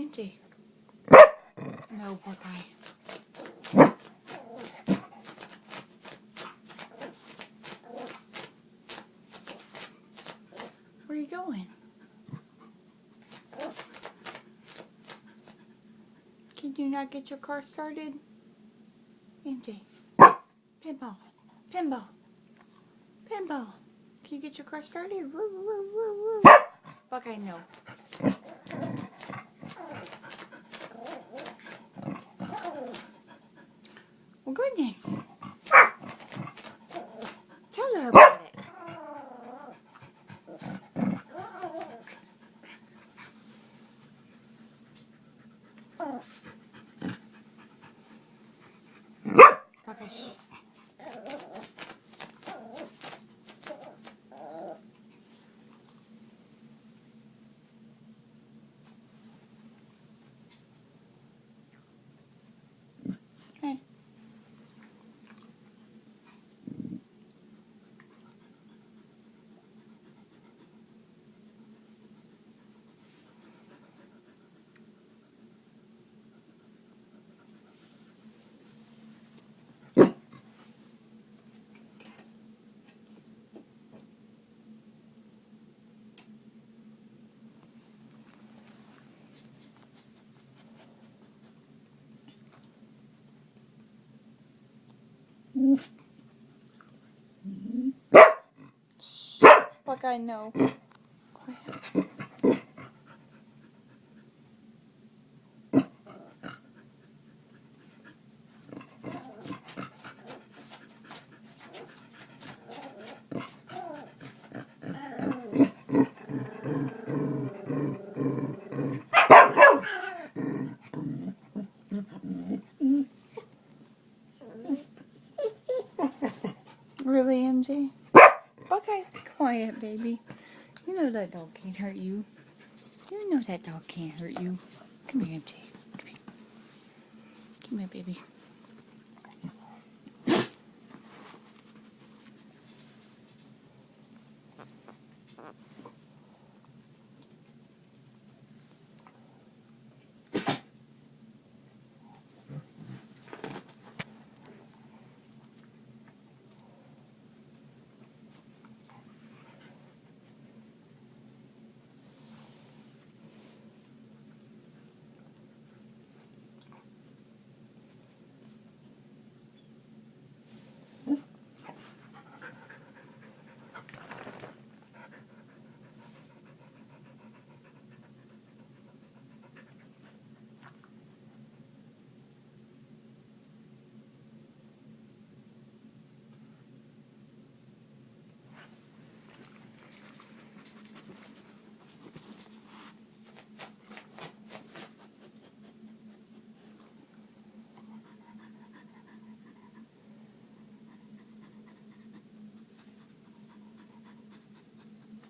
Empty. No, poor guy. Where are you going? Can you not get your car started? Empty. Pinball. Pinball. Pinball. Can you get your car started? Buckeye, no. Well, goodness. Tell her about it. Buckeye, shh. Hey. Buckeye, no. Quiet. Really, MJ? Okay, quiet, baby. You know that dog can't hurt you. You know that dog can't hurt you. Come here, MJ. Come here. Come here, baby.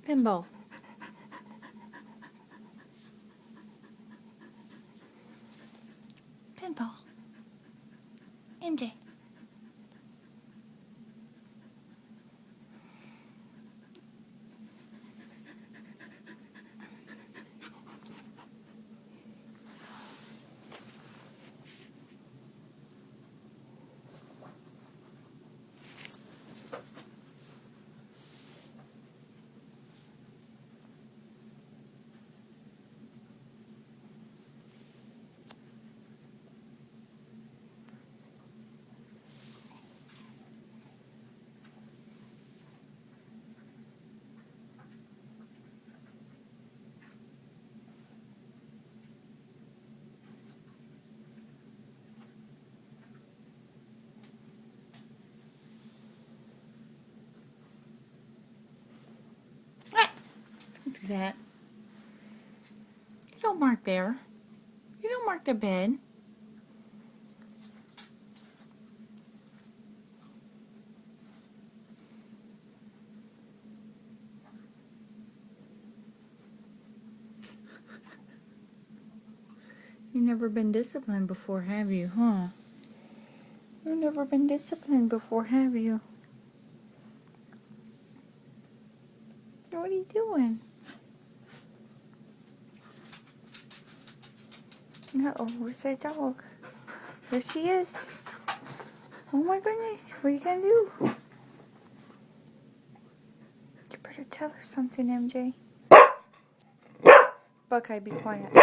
Pinball. Pinball. MJ. Don't do that. You don't mark there. You don't mark the bed. You've never been disciplined before, have you, huh? You've never been disciplined before, have you? What are you doing? Uh-oh, where's that dog? There she is. Oh my goodness, what are you gonna do? You better tell her something, MJ. Buckeye, be quiet.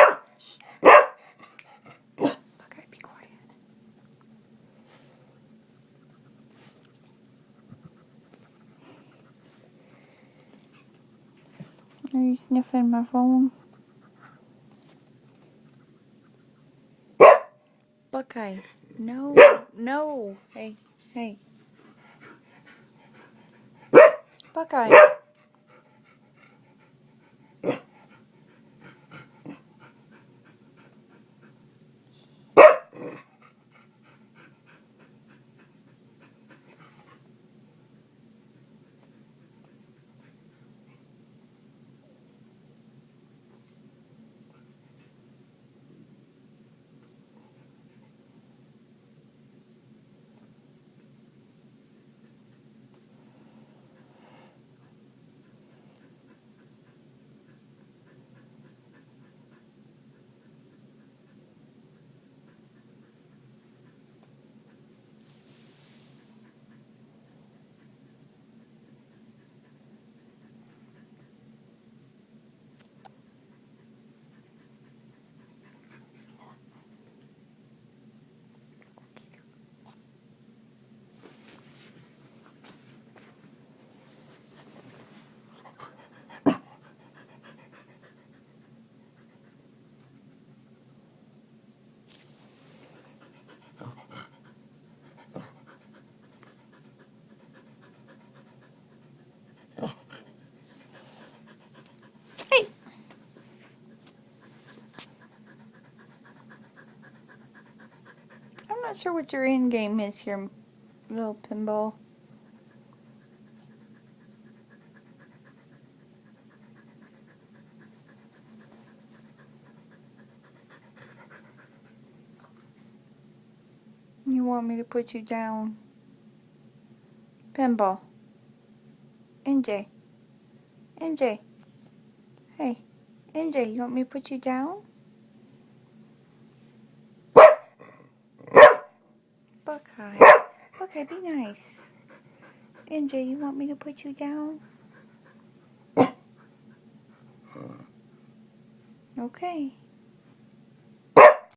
Buckeye, be quiet. Are you sniffing my phone? Buckeye, no, no. Hey, hey. Buckeye. Hey. I'm not sure what your end game is here, little pinball. You want me to put you down? Pinball. MJ. MJ. Hey. MJ, you want me to put you down? Buckeye. Buckeye, be nice. MJ, you want me to put you down? Okay.